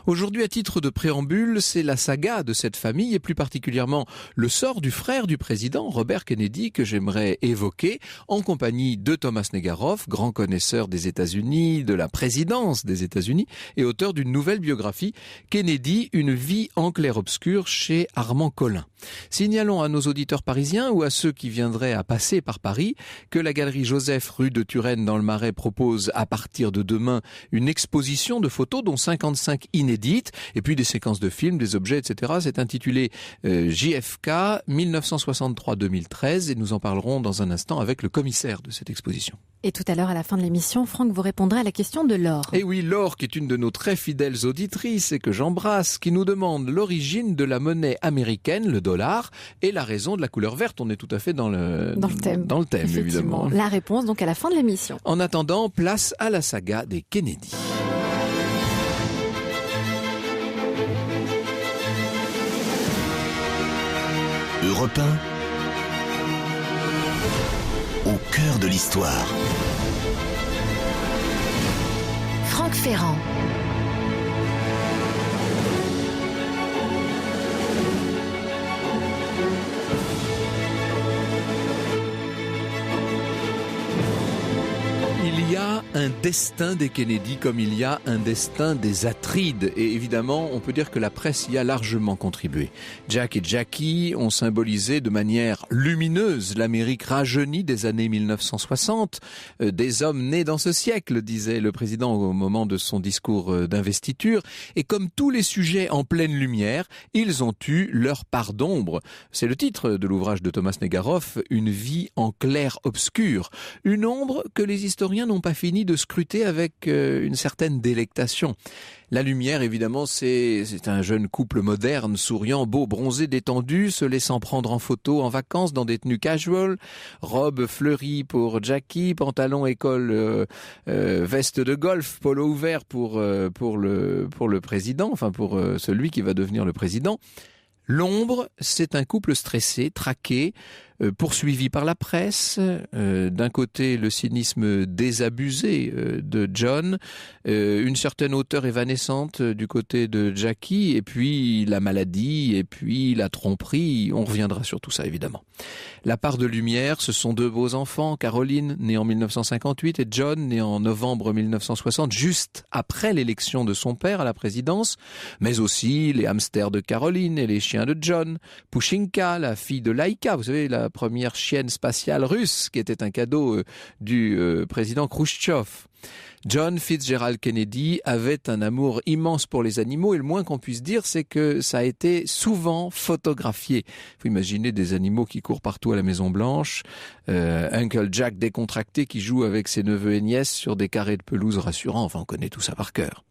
Aujourd'hui, à titre de préambule, c'est la saga de cette famille et plus particulièrement le sort du frère du président, Robert Kennedy, que j'aimerais évoquer en compagnie de Thomas Negaroff, grand connaisseur des États-Unis, de la présidence des États-Unis et auteur d'une nouvelle biographie, Kennedy, une vie en clair-obscur chez Armand Collin. Signalons à nos auditeurs parisiens ou à ceux qui viendraient à passer par Paris que la galerie Joseph rue de Turenne dans le Marais propose à partir de demain une exposition de photos dont 55 inédites et puis des séquences de films, des objets, etc. C'est intitulé JFK 1963-2013 et nous en parlerons dans un instant avec le commissaire de cette exposition. Et tout à l'heure, à la fin de l'émission, Franck vous répondra à la question de Laure. Et oui, Laure, qui est une de nos très fidèles auditrices et que j'embrasse, qui nous demande l'origine de la monnaie américaine, le dollar, et la raison de la couleur verte. On est tout à fait dans le thème, évidemment. La réponse, donc, à la fin de l'émission. En attendant, place à la saga des Kennedy. Europe 1, au cœur de l'histoire. Franck Ferrand. Il y a un destin des Kennedy comme il y a un destin des Atrides. Et évidemment, on peut dire que la presse y a largement contribué. Jack et Jackie ont symbolisé de manière lumineuse l'Amérique rajeunie des années 1960. Des hommes nés dans ce siècle, disait le président au moment de son discours d'investiture. Et comme tous les sujets en pleine lumière, ils ont eu leur part d'ombre. C'est le titre de l'ouvrage de Thomas Negaroff, Une vie en clair-obscur. Une ombre que les historiens n'ont pas fini de scruter avec une certaine délectation. La lumière, évidemment, c'est un jeune couple moderne, souriant, beau, bronzé, détendu, se laissant prendre en photo en vacances dans des tenues casual, robe fleurie pour Jackie, pantalon école, veste de golf, polo ouvert pour le président, enfin pour celui qui va devenir le président. L'ombre, c'est un couple stressé, traqué, poursuivi par la presse. D'un côté, le cynisme désabusé de John, une certaine hauteur évanescente du côté de Jackie, et puis la maladie, et puis la tromperie. On reviendra sur tout ça, évidemment. La part de lumière, ce sont deux beaux enfants, Caroline, née en 1958, et John, né en novembre 1960, juste après l'élection de son père à la présidence, mais aussi les hamsters de Caroline et les chiens de John, Pushinka, la fille de Laïka, vous savez, la première chienne spatiale russe, qui était un cadeau du président Khrouchtchev. John Fitzgerald Kennedy avait un amour immense pour les animaux et le moins qu'on puisse dire, c'est que ça a été souvent photographié. Il faut imaginer des animaux qui courent partout à la Maison Blanche, Uncle Jack décontracté qui joue avec ses neveux et nièces sur des carrés de pelouse rassurants, enfin on connaît tout ça par cœur.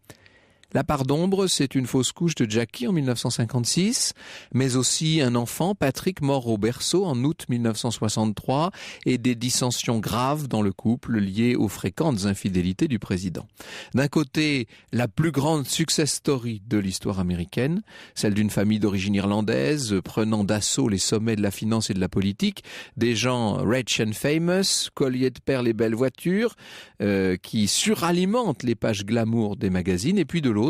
La part d'ombre, c'est une fausse couche de Jackie en 1956, mais aussi un enfant, Patrick, mort au berceau en août 1963, et des dissensions graves dans le couple liées aux fréquentes infidélités du président. D'un côté, la plus grande success story de l'histoire américaine, celle d'une famille d'origine irlandaise, prenant d'assaut les sommets de la finance et de la politique, des gens rich and famous, colliers de perles et belles voitures, qui suralimentent les pages glamour des magazines, et puis de l'autre,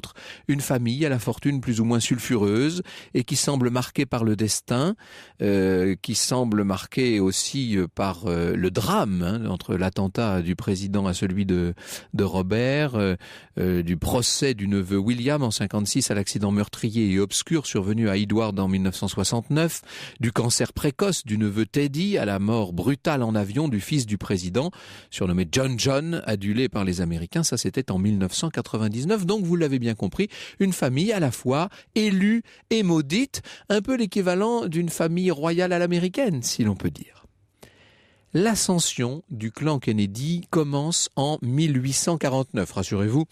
une famille à la fortune plus ou moins sulfureuse et qui semble marquée par le destin, qui semble marquée aussi par le drame entre l'attentat du président à celui de Robert, du procès du neveu William en 56 à l'accident meurtrier et obscur survenu à Edward en 1969, du cancer précoce du neveu Teddy à la mort brutale en avion du fils du président, surnommé John, adulé par les Américains, ça c'était en 1999, donc vous l'avez bien compris, une famille à la fois élue et maudite, un peu l'équivalent d'une famille royale à l'américaine, si l'on peut dire. L'ascension du clan Kennedy commence en 1849, rassurez-vous.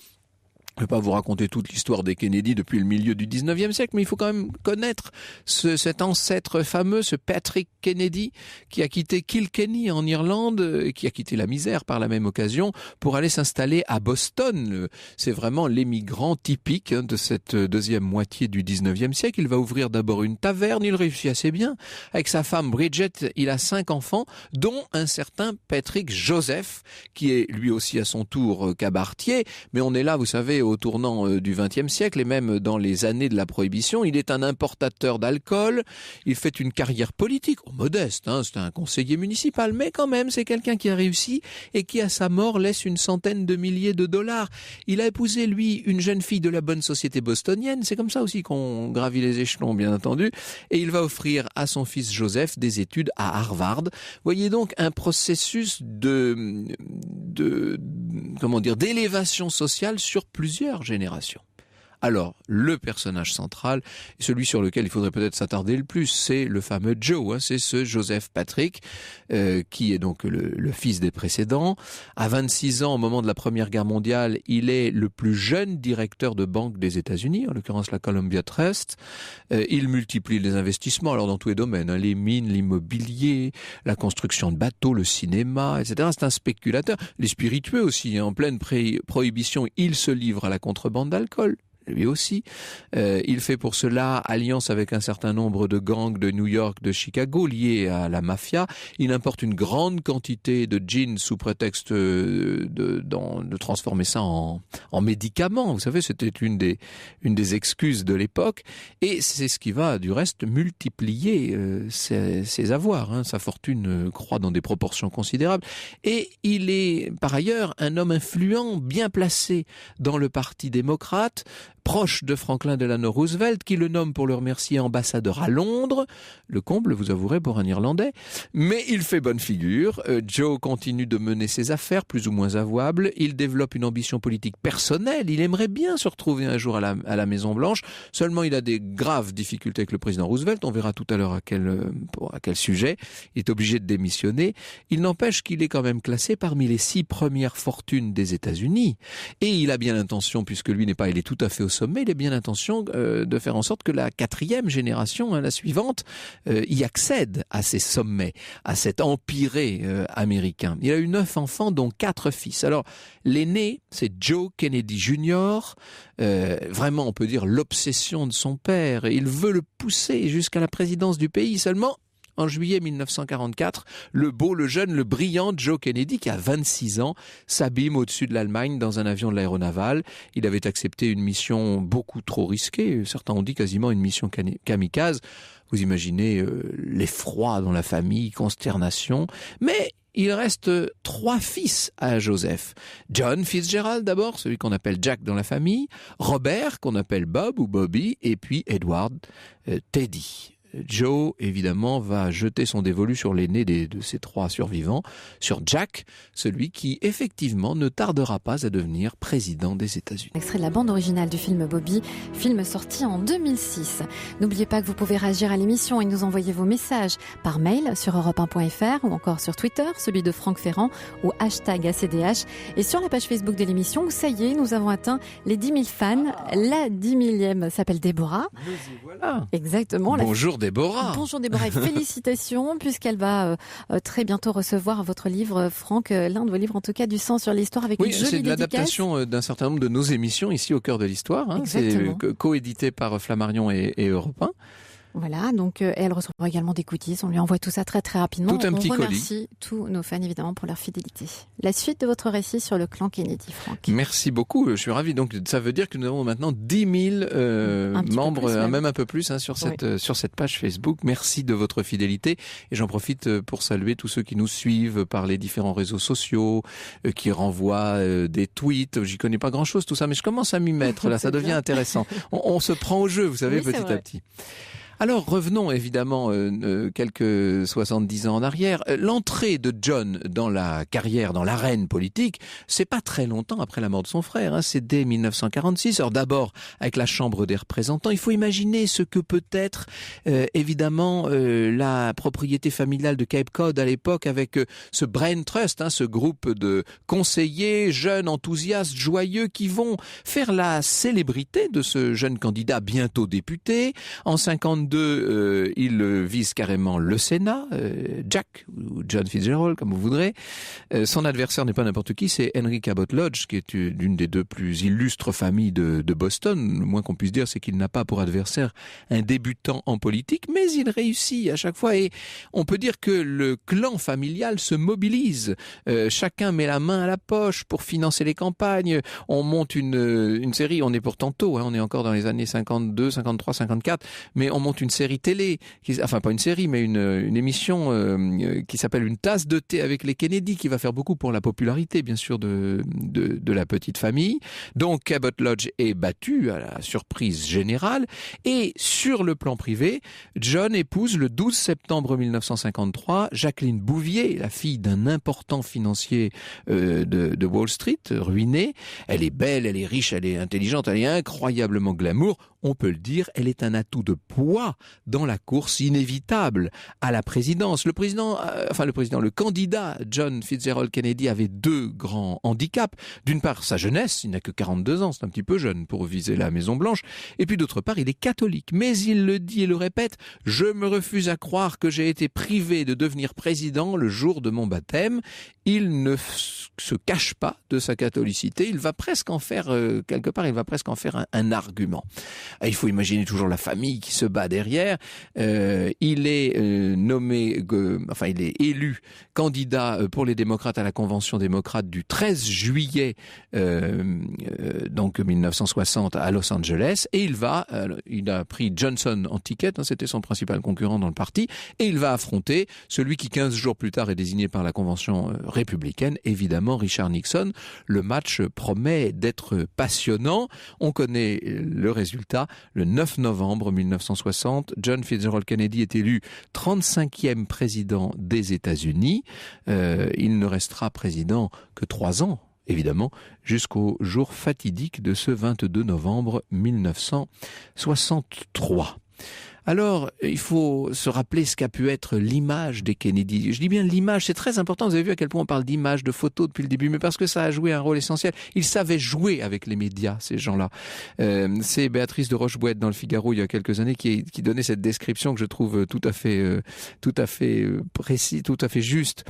Je ne vais pas vous raconter toute l'histoire des Kennedy depuis le milieu du 19e siècle, mais il faut quand même connaître cet ancêtre fameux, ce Patrick Kennedy, qui a quitté Kilkenny en Irlande, qui a quitté la misère par la même occasion, pour aller s'installer à Boston. C'est vraiment l'émigrant typique de cette deuxième moitié du 19e siècle. Il va ouvrir d'abord une taverne, il réussit assez bien. Avec sa femme Bridget, il a 5 enfants, dont un certain Patrick Joseph, qui est lui aussi à son tour cabaretier, mais on est là, vous savez, au tournant du XXe siècle et même dans les années de la Prohibition. Il est un importateur d'alcool. Il fait une carrière politique, modeste, c'est un conseiller municipal, mais quand même, c'est quelqu'un qui a réussi et qui, à sa mort, laisse une centaine de milliers de dollars. Il a épousé, lui, une jeune fille de la bonne société bostonienne. C'est comme ça aussi qu'on gravit les échelons, bien entendu. Et il va offrir à son fils Joseph des études à Harvard. Voyez donc un processus d'élévation sociale sur plusieurs générations. Alors, le personnage central, celui sur lequel il faudrait peut-être s'attarder le plus, c'est le fameux Joe, c'est ce Joseph Patrick, qui est donc le fils des précédents. À 26 ans, au moment de la Première Guerre mondiale, il est le plus jeune directeur de banque des États-Unis, en l'occurrence la Columbia Trust. Il multiplie les investissements, alors dans tous les domaines, les mines, l'immobilier, la construction de bateaux, le cinéma, etc. C'est un spéculateur. Les spiritueux aussi, en pleine prohibition, il se livre à la contrebande d'alcool. Lui aussi. Il fait pour cela alliance avec un certain nombre de gangs de New York, de Chicago, liés à la mafia. Il importe une grande quantité de gin sous prétexte de transformer ça en médicament. Vous savez, c'était une des excuses de l'époque. Et c'est ce qui va, du reste, multiplier ses avoirs. Sa fortune croît dans des proportions considérables. Et il est, par ailleurs, un homme influent, bien placé dans le Parti démocrate, proche de Franklin Delano Roosevelt, qui le nomme pour le remercier ambassadeur à Londres. Le comble, vous avouerez, pour un Irlandais. Mais il fait bonne figure. Joe continue de mener ses affaires, plus ou moins avouables. Il développe une ambition politique personnelle. Il aimerait bien se retrouver un jour à la Maison-Blanche. Seulement, il a des graves difficultés avec le président Roosevelt. On verra tout à l'heure à quel sujet. Il est obligé de démissionner. Il n'empêche qu'il est quand même classé parmi les 6 premières fortunes des États-Unis. Et il a bien l'intention, puisque lui il est tout à fait au sommet, il a bien l'intention de faire en sorte que la 4e génération, la suivante, y accède à ces sommets, à cet empiré américain. Il a eu 9 enfants, dont 4 fils. Alors, l'aîné, c'est Joe Kennedy Jr., vraiment, on peut dire, l'obsession de son père. Il veut le pousser jusqu'à la présidence du pays. Seulement, en juillet 1944, le beau, le jeune, le brillant Joe Kennedy, qui a 26 ans, s'abîme au-dessus de l'Allemagne dans un avion de l'aéronaval. Il avait accepté une mission beaucoup trop risquée, certains ont dit quasiment une mission kamikaze. Vous imaginez l'effroi dans la famille, consternation, mais il reste 3 fils à Joseph. John Fitzgerald d'abord, celui qu'on appelle Jack dans la famille, Robert, qu'on appelle Bob ou Bobby, et puis Edward, Teddy. Joe, évidemment, va jeter son dévolu sur l'aîné de ces 3 survivants, sur Jack, celui qui, effectivement, ne tardera pas à devenir président des États-Unis. Extrait de la bande originale du film Bobby, film sorti en 2006. N'oubliez pas que vous pouvez réagir à l'émission et nous envoyer vos messages par mail sur europe1.fr ou encore sur Twitter, celui de Franck Ferrand ou #ACDH. Et sur la page Facebook de l'émission, où ça y est, nous avons atteint les 10 000 fans. La 10 000e s'appelle Déborah. Nous y voilà. Exactement. Bonjour Déborah. Bonjour Déborah et félicitations puisqu'elle va très bientôt recevoir votre livre, Franck, l'un de vos livres en tout cas, du sang sur l'histoire avec une jolie dédicace. Oui, c'est de l'adaptation d'un certain nombre de nos émissions ici au cœur de l'histoire. C'est coédité par Flammarion et Europe 1. Voilà, donc elle recevra également des goodies. On lui envoie tout ça très très rapidement. Tout un petit colis. On remercie tous nos fans évidemment pour leur fidélité. La suite de votre récit sur le clan Kennedy, Franck. Merci beaucoup, je suis ravi. Donc ça veut dire que nous avons maintenant 10 000 membres, même un peu plus sur cette page Facebook. Merci de votre fidélité et j'en profite pour saluer tous ceux qui nous suivent par les différents réseaux sociaux, qui renvoient des tweets. J'y connais pas grand-chose tout ça, mais je commence à m'y mettre là, ça devient intéressant. On se prend au jeu, vous savez, petit à petit. Alors revenons évidemment quelques 70 ans en arrière. L'entrée de John dans la carrière, dans l'arène politique, c'est pas très longtemps après la mort de son frère, c'est dès 1946. Alors d'abord avec la Chambre des représentants, il faut imaginer ce que peut être évidemment la propriété familiale de Cape Cod à l'époque avec ce Brain Trust, ce groupe de conseillers jeunes, enthousiastes, joyeux qui vont faire la célébrité de ce jeune candidat bientôt député. En 52, 1962, il vise carrément le Sénat, Jack ou John Fitzgerald, comme vous voudrez. Son adversaire n'est pas n'importe qui, c'est Henry Cabot Lodge, qui est l'une des deux plus illustres familles de Boston. Le moins qu'on puisse dire, c'est qu'il n'a pas pour adversaire un débutant en politique, mais il réussit à chaque fois. Et on peut dire que le clan familial se mobilise. Chacun met la main à la poche pour financer les campagnes. On monte une série, on est pourtant tôt, on est encore dans les années 52, 53, 54, mais on monte une série télé, enfin pas une série, mais une émission qui s'appelle Une tasse de thé avec les Kennedy, qui va faire beaucoup pour la popularité, bien sûr, de la petite famille. Donc Cabot Lodge est battu à la surprise générale, et sur le plan privé, John épouse le 12 septembre 1953 Jacqueline Bouvier, la fille d'un important financier de Wall Street, ruiné. Elle est belle, elle est riche, elle est intelligente, elle est incroyablement glamour. On peut le dire, elle est un atout de poids dans la course inévitable à la présidence. Le candidat John Fitzgerald Kennedy avait deux grands handicaps. D'une part, sa jeunesse, il n'a que 42 ans, c'est un petit peu jeune pour viser la Maison-Blanche. Et puis d'autre part, il est catholique. Mais il le dit et le répète, je me refuse à croire que j'ai été privé de devenir président le jour de mon baptême. Il ne se cache pas de sa catholicité. Il va presque en faire, un argument. Il faut imaginer toujours la famille qui se bat derrière. Il est il est élu candidat pour les démocrates à la convention démocrate du 13 juillet donc 1960 à Los Angeles, et il a pris Johnson en ticket, c'était son principal concurrent dans le parti, et il va affronter celui qui 15 jours plus tard est désigné par la convention républicaine, évidemment Richard Nixon. Le match promet d'être passionnant. On connaît le résultat. Le 9 novembre 1960, John Fitzgerald Kennedy est élu 35e président des États-Unis. Il ne restera président que 3 ans, évidemment, jusqu'au jour fatidique de ce 22 novembre 1963. Alors, il faut se rappeler ce qu'a pu être l'image des Kennedy. Je dis bien l'image, c'est très important. Vous avez vu à quel point on parle d'image, de photos depuis le début, mais parce que ça a joué un rôle essentiel. Ils savaient jouer avec les médias, ces gens-là. C'est Béatrice de Rochebouette dans le Figaro il y a quelques années qui donnait cette description que je trouve tout à fait précis, tout à fait juste.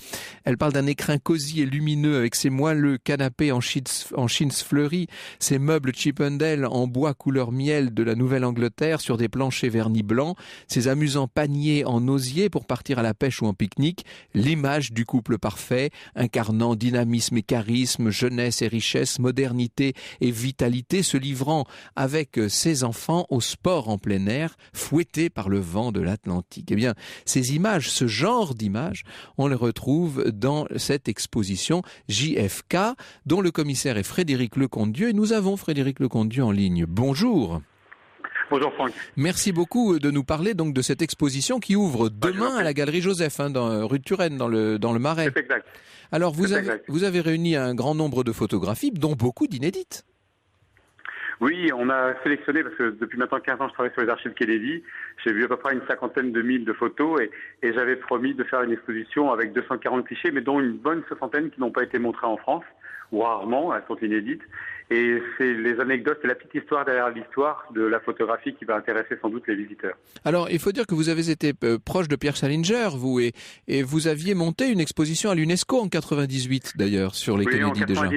Elle parle d'un écrin cosy et lumineux avec ses moelleux canapés en chintz fleuri, ses meubles Chippendale en bois couleur miel de la Nouvelle-Angleterre sur des planchers vernis blancs, ces amusants paniers en osier pour partir à la pêche ou en pique-nique, l'image du couple parfait, incarnant dynamisme et charisme, jeunesse et richesse, modernité et vitalité, se livrant avec ses enfants au sport en plein air, fouettés par le vent de l'Atlantique. Eh bien, ces images, ce genre d'images, on les retrouve dans cette exposition JFK, dont le commissaire est Frédéric Lecondieu, et nous avons Frédéric Lecondieu en ligne. Bonjour. Bonjour Franck. Merci beaucoup de nous parler donc de cette exposition qui ouvre demain à la Galerie Joseph, dans rue de Turenne, dans le Marais. C'est exact. Alors vous avez réuni un grand nombre de photographies, dont beaucoup d'inédites. Oui, on a sélectionné, parce que depuis maintenant 15 ans je travaille sur les archives Kennedy, j'ai vu à peu près une 50aine de mille de photos, et j'avais promis de faire une exposition avec 240 clichés, mais dont une bonne soixantaine qui n'ont pas été montrés en France, ou rarement, elles sont inédites. Et c'est les anecdotes, c'est la petite histoire derrière l'histoire de la photographie qui va intéresser sans doute les visiteurs. Alors, il faut dire que vous avez été proche de Pierre Salinger, vous, et vous aviez monté une exposition à l'UNESCO en 98, d'ailleurs, sur les Kennedy déjà.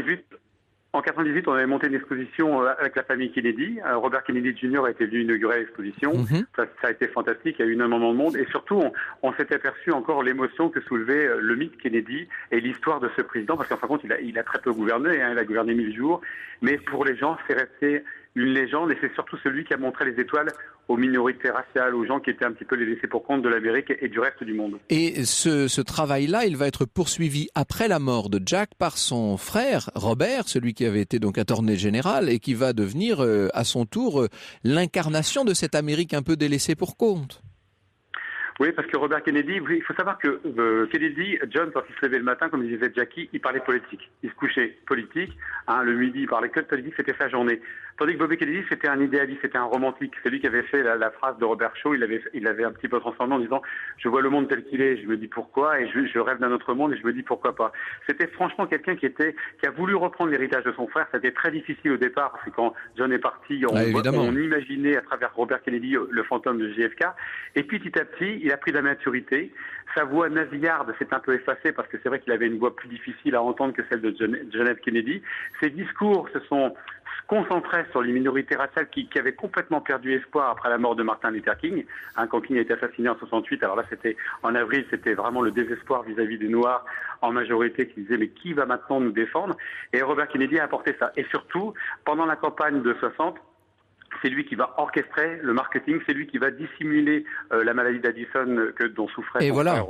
En 98, on avait monté une exposition avec la famille Kennedy. Robert Kennedy Jr. a été venu inaugurer l'exposition. Ça a été fantastique, il y a eu énormément de monde. Et surtout, on s'était aperçu encore l'émotion que soulevait le mythe Kennedy et l'histoire de ce président. Parce qu'en fin de compte, il a très peu gouverné, il a gouverné 1000 jours. Mais pour les gens, c'est resté une légende, et c'est surtout celui qui a montré les étoiles aux minorités raciales, aux gens qui étaient un petit peu les laissés pour compte de l'Amérique et du reste du monde. Et ce travail-là, il va être poursuivi après la mort de Jack par son frère Robert, celui qui avait été donc attorney général et qui va devenir à son tour l'incarnation de cette Amérique un peu délaissée pour compte. Oui, parce que Robert Kennedy, il faut savoir que Kennedy, John, quand il se levait le matin, comme disait Jackie, il parlait politique. Il se couchait politique. Le midi, il parlait que de politique, c'était sa journée. Tandis que Bobby Kennedy, c'était un idéaliste, c'était un romantique. C'est lui qui avait fait la phrase de Robert Shaw, il avait un petit peu transformé en disant « Je vois le monde tel qu'il est, je me dis pourquoi, et je rêve d'un autre monde, et je me dis pourquoi pas ». C'était franchement quelqu'un qui a voulu reprendre l'héritage de son frère. C'était très difficile au départ, parce que quand John est parti, on imaginait à travers Robert Kennedy le fantôme de JFK. Et puis petit à petit, il a pris de la maturité. Sa voix nasillarde s'est un peu effacée parce que c'est vrai qu'il avait une voix plus difficile à entendre que celle de John F. Kennedy. Ses discours se sont concentrés sur les minorités raciales qui avaient complètement perdu espoir après la mort de Martin Luther King. Quand King a été assassiné en 68, alors là c'était en avril, c'était vraiment le désespoir vis-à-vis des Noirs en majorité qui disaient mais qui va maintenant nous défendre? Et Robert Kennedy a apporté ça. Et surtout, pendant la campagne de 60, c'est lui qui va orchestrer le marketing, c'est lui qui va dissimuler la maladie d'Addison dont souffrait son frère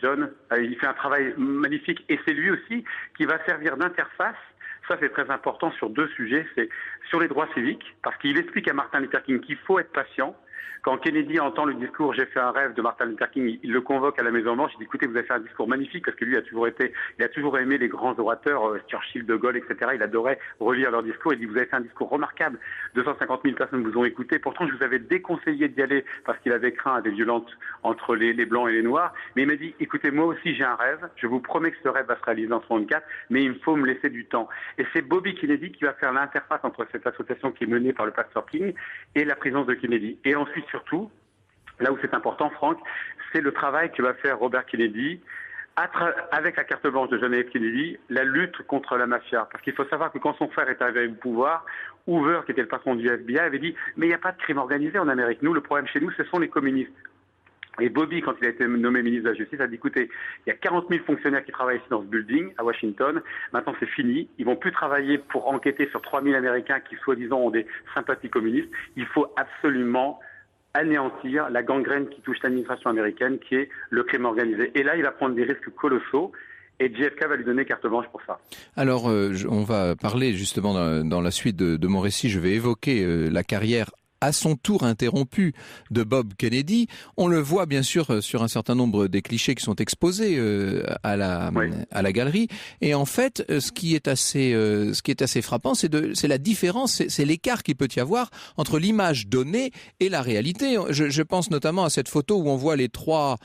John. Il fait un travail magnifique et c'est lui aussi qui va servir d'interface. Ça, c'est très important sur deux sujets. C'est sur les droits civiques, parce qu'il explique à Martin Luther King qu'il faut être patient. Quand Kennedy entend le discours « J'ai fait un rêve » de Martin Luther King, il le convoque à la Maison-Blanche. Il dit « Écoutez, vous avez fait un discours magnifique » parce que lui il a toujours aimé les grands orateurs, Churchill, De Gaulle, etc. Il adorait relire leurs discours. Il dit « Vous avez fait un discours remarquable. 250 000 personnes vous ont écouté. Pourtant, je vous avais déconseillé d'y aller parce qu'il avait craint des violences entre les Blancs et les Noirs. Mais il m'a dit « Écoutez, moi aussi, j'ai un rêve. Je vous promets que ce rêve va se réaliser en 64, mais il me faut me laisser du temps. » Et c'est Bobby Kennedy qui va faire l'interface entre cette association qui est menée par le pasteur King et la présence de Kennedy. Et ensuite, surtout, là où c'est important, Franck, c'est le travail que va faire Robert Kennedy avec la carte blanche de John F. Kennedy, la lutte contre la mafia. Parce qu'il faut savoir que quand son frère est arrivé au pouvoir, Hoover, qui était le patron du FBI, avait dit « Mais il n'y a pas de crime organisé en Amérique. Nous, le problème chez nous, ce sont les communistes. » Et Bobby, quand il a été nommé ministre de la Justice, a dit « Écoutez, il y a 40 000 fonctionnaires qui travaillent ici dans ce building, à Washington. Maintenant, c'est fini. Ils vont plus travailler pour enquêter sur 3 000 Américains qui, soi-disant, ont des sympathies communistes. Il faut absolument anéantir la gangrène qui touche l'administration américaine, qui est le crime organisé. » Et là, il va prendre des risques colossaux. Et JFK va lui donner carte blanche pour ça. Alors, on va parler justement dans la suite de mon récit. Je vais évoquer la carrière à son tour interrompu de Bob Kennedy. On le voit bien sûr sur un certain nombre des clichés qui sont exposés à la galerie. Et en fait, ce qui est assez frappant, c'est la différence, c'est l'écart qu'il peut y avoir entre l'image donnée et la réalité. Je pense notamment à cette photo où on voit les trois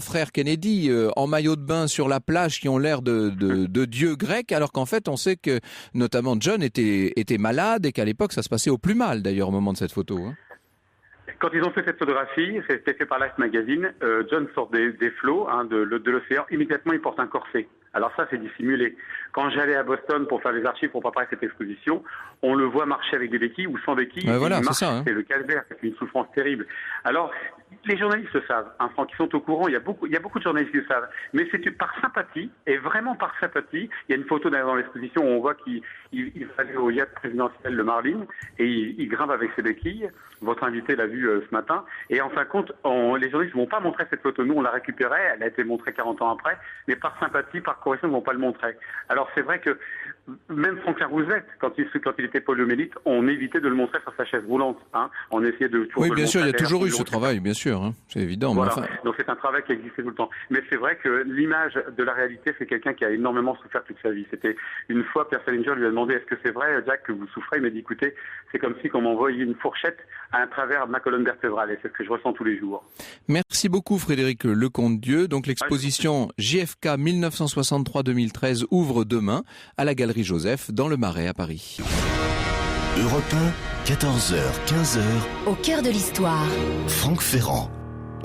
frères Kennedy en maillot de bain sur la plage qui ont l'air de dieux grecs, alors qu'en fait, on sait que notamment John était malade et qu'à l'époque, ça se passait au plus mal d'ailleurs au moment de cette photo. Quand ils ont fait cette photographie, c'était fait par Life Magazine, John sort des flots de l'océan, immédiatement il porte un corset. Alors ça, c'est dissimulé. Quand j'allais à Boston pour faire les archives pour préparer cette exposition, on le voit marcher avec des béquilles ou sans béquilles. Voilà, c'est ça. Hein. C'est le calvaire, c'est une souffrance terrible. Alors, les journalistes le savent, Franck, ils sont au courant, il y a beaucoup de journalistes qui le savent. Mais c'est par sympathie, et vraiment par sympathie. Il y a une photo dans l'exposition où on voit qu'il va aller au yacht présidentiel, le Marlin, et il grimpe avec ses béquilles. Votre invité l'a vu ce matin. Et en fin de compte, les journalistes ne vont pas montrer cette photo. Nous, on l'a récupérée, elle a été montrée 40 ans après, mais par sympathie, par correction, ils ne vont pas le montrer. Alors c'est vrai que même Franklin Roosevelt, quand il était poliomyélite, on évitait de le montrer sur sa chaise roulante. On essayait de toujours. Oui, bien sûr, il y a toujours eu ce travail, bien sûr, c'est évident. Voilà. Mais enfin... Donc c'est un travail qui existait tout le temps. Mais c'est vrai que l'image de la réalité, c'est quelqu'un qui a énormément souffert toute sa vie. C'était une fois, Pierre Salinger lui a demandé est-ce que c'est vrai, Jack, que vous souffrez? Il m'a dit écoutez, c'est comme si on m'envoyait une fourchette à travers ma colonne vertébrale, et c'est ce que je ressens tous les jours. Merci beaucoup Frédéric Lecomte-Dieu. Donc l'exposition JFK 1963-2013 ouvre demain à la Galerie Joseph dans le Marais à Paris. Europe 1, 14h, 15h. Au cœur de l'histoire. Franck Ferrand.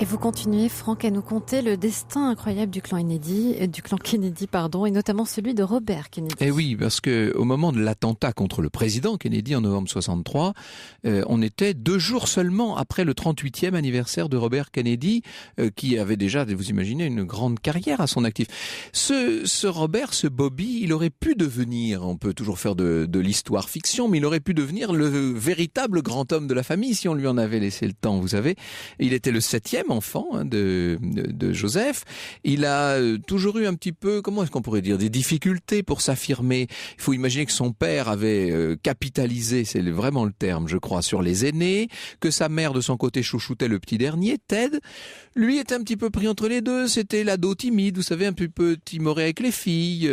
Et vous continuez, Franck, à nous conter le destin incroyable du clan Kennedy, et notamment celui de Robert Kennedy. Eh oui, parce que au moment de l'attentat contre le président Kennedy en novembre 63, on était 2 jours seulement après le 38e anniversaire de Robert Kennedy, qui avait déjà, vous imaginez, une grande carrière à son actif. Ce Bobby, il aurait pu devenir, on peut toujours faire de l'histoire fiction, mais il aurait pu devenir le véritable grand homme de la famille si on lui en avait laissé le temps, vous savez. Il était le 7e 7e enfant de Joseph. Il a toujours eu un petit peu, comment est-ce qu'on pourrait dire, des difficultés pour s'affirmer. Il faut imaginer que son père avait capitalisé, c'est vraiment le terme, je crois, sur les aînés, que sa mère de son côté chouchoutait le petit dernier, Ted. Lui était un petit peu pris entre les deux, c'était l'ado timide, vous savez, un petit peu timoré avec les filles.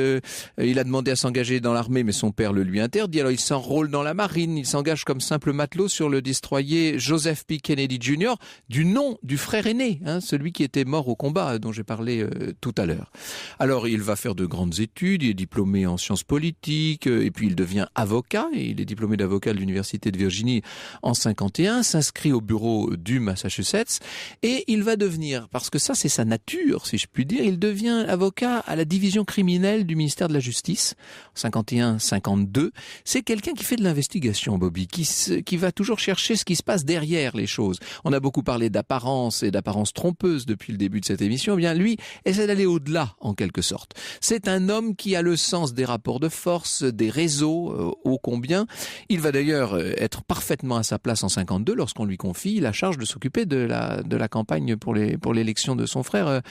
Il a demandé à s'engager dans l'armée, mais son père le lui interdit. Alors il s'enrôle dans la marine, il s'engage comme simple matelot sur le destroyer Joseph P. Kennedy Jr., du nom du frère aîné, celui qui était mort au combat, dont j'ai parlé tout à l'heure. Alors il va faire de grandes études, il est diplômé en sciences politiques, et puis il devient avocat, et il est diplômé d'avocat de l'Université de Virginie en 51, s'inscrit au bureau du Massachusetts, et il va devenir, parce que ça c'est sa nature, si je puis dire, il devient avocat à la division criminelle du ministère de la Justice, 51-52. C'est quelqu'un qui fait de l'investigation, Bobby, qui va toujours chercher ce qui se passe derrière les choses. On a beaucoup parlé d'apparence et d'apparence trompeuse depuis le début de cette émission. Eh bien, lui essaie d'aller au-delà, en quelque sorte. C'est un homme qui a le sens des rapports de force, des réseaux, ô combien. Il va d'ailleurs être parfaitement à sa place en 52 lorsqu'on lui confie la charge de s'occuper de la campagne pour l'élection de son frère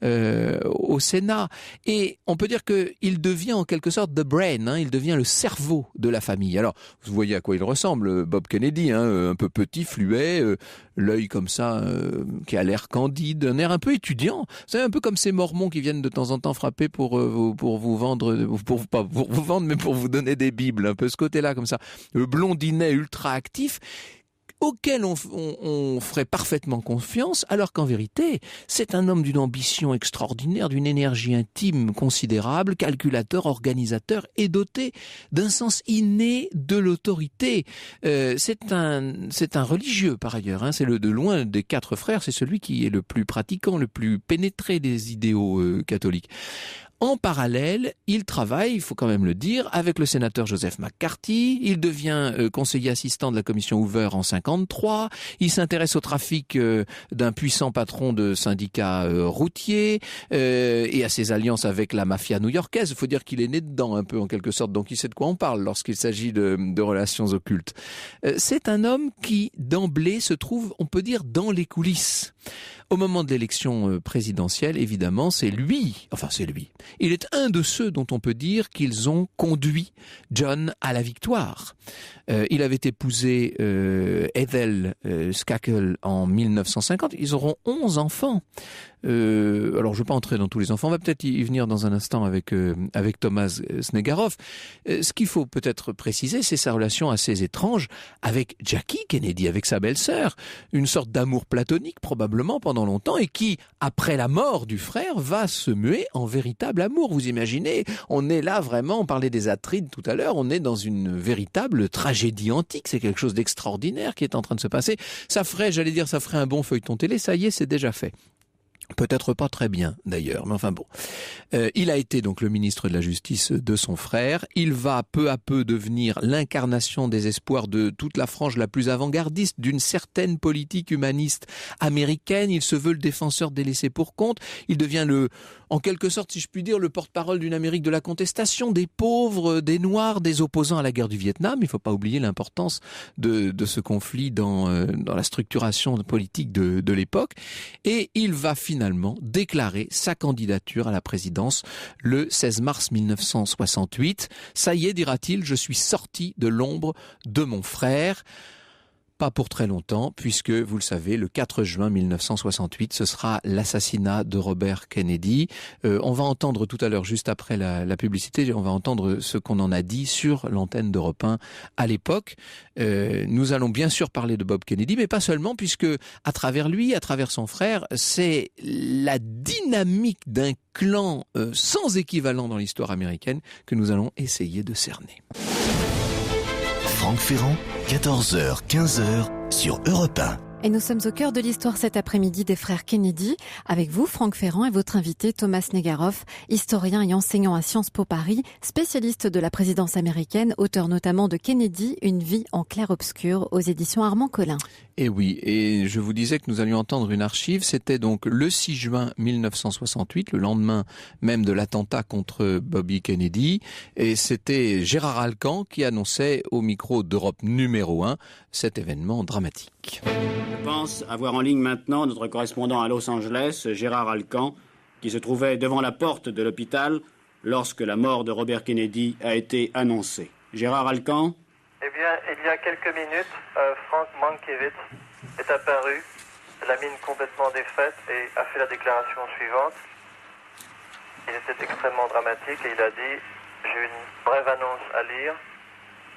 au Sénat. Et on peut dire qu'il devient en quelque sorte the brain, il devient le cerveau de la famille. Alors, vous voyez à quoi il ressemble, Bob Kennedy, un peu petit, fluet, l'œil comme ça, qui a l'air candide, un air un peu étudiant. C'est un peu comme ces mormons qui viennent de temps en temps frapper pour vous vendre, pas pour vous vendre, mais pour vous donner des bibles, un peu ce côté-là comme ça. Le blondinet ultra actif, auquel on ferait parfaitement confiance, alors qu'en vérité, c'est un homme d'une ambition extraordinaire, d'une énergie intime considérable, calculateur, organisateur et doté d'un sens inné de l'autorité. C'est un religieux par ailleurs, c'est de loin des 4 frères, c'est celui qui est le plus pratiquant, le plus pénétré des idéaux catholiques. En parallèle, il travaille, il faut quand même le dire, avec le sénateur Joseph McCarthy. Il devient conseiller assistant de la commission Hoover en 53. Il s'intéresse au trafic d'un puissant patron de syndicats routiers et à ses alliances avec la mafia new-yorkaise. Il faut dire qu'il est né dedans un peu en quelque sorte, donc il sait de quoi on parle lorsqu'il s'agit de relations occultes. C'est un homme qui, d'emblée, se trouve, on peut dire, dans les coulisses. Au moment de l'élection présidentielle, évidemment, c'est lui. Il est un de ceux dont on peut dire qu'ils ont conduit John à la victoire. Il avait épousé Ethel Skakel en 1950. Ils auront 11 enfants. Alors, je ne vais pas entrer dans tous les enfants. On va peut-être y venir dans un instant avec Thomas Snegarov. Ce qu'il faut peut-être préciser, c'est sa relation assez étrange avec Jackie Kennedy, avec sa belle-sœur. Une sorte d'amour platonique, probablement, pendant longtemps, et qui, après la mort du frère, va se muer en véritable amour. Vous imaginez, on est là vraiment, on parlait des Atrides tout à l'heure, on est dans une véritable tragédie antique. C'est quelque chose d'extraordinaire qui est en train de se passer. Ça ferait un bon feuilleton télé. Ça y est, c'est déjà fait. Peut-être pas très bien d'ailleurs, mais enfin bon. Il a été donc le ministre de la Justice de son frère. Il va peu à peu devenir l'incarnation des espoirs de toute la frange la plus avant-gardiste d'une certaine politique humaniste américaine. Il se veut le défenseur des laissés pour compte. Il devient en quelque sorte, si je puis dire, le porte-parole d'une Amérique de la contestation, des pauvres, des Noirs, des opposants à la guerre du Vietnam. Il ne faut pas oublier l'importance de ce conflit dans la structuration politique de l'époque. Et il va finalement déclarer sa candidature à la présidence le 16 mars 1968. Ça y est, dira-t-il, je suis sorti de l'ombre de mon frère. Pas pour très longtemps, puisque, vous le savez, le 4 juin 1968, ce sera l'assassinat de Robert Kennedy. On va entendre tout à l'heure, juste après la publicité, on va entendre ce qu'on en a dit sur l'antenne d'Europe 1 à l'époque. Nous allons bien sûr parler de Bob Kennedy, mais pas seulement, puisque à travers lui, à travers son frère, c'est la dynamique d'un clan sans équivalent dans l'histoire américaine que nous allons essayer de cerner. Franck Ferrand, 14h, 15h sur Europe 1. Et nous sommes au cœur de l'histoire cet après-midi des frères Kennedy, avec vous, Franck Ferrand, et votre invité, Thomas Snegarov, historien et enseignant à Sciences Po Paris, spécialiste de la présidence américaine, auteur notamment de Kennedy, une vie en clair-obscur, aux éditions Armand Collin. Et oui, et je vous disais que nous allions entendre une archive, c'était donc le 6 juin 1968, le lendemain même de l'attentat contre Bobby Kennedy, et c'était Gérard Alcan qui annonçait au micro d'Europe numéro 1 cet événement dramatique. politique. Je pense avoir en ligne maintenant notre correspondant à Los Angeles, Gérard Alcan, qui se trouvait devant la porte de l'hôpital lorsque la mort de Robert Kennedy a été annoncée. Gérard Alcan ? Eh bien, il y a quelques minutes, Frank Mankiewicz est apparu, la mine complètement défaite, et a fait la déclaration suivante. Il était extrêmement dramatique et il a dit « J'ai une brève annonce à lire.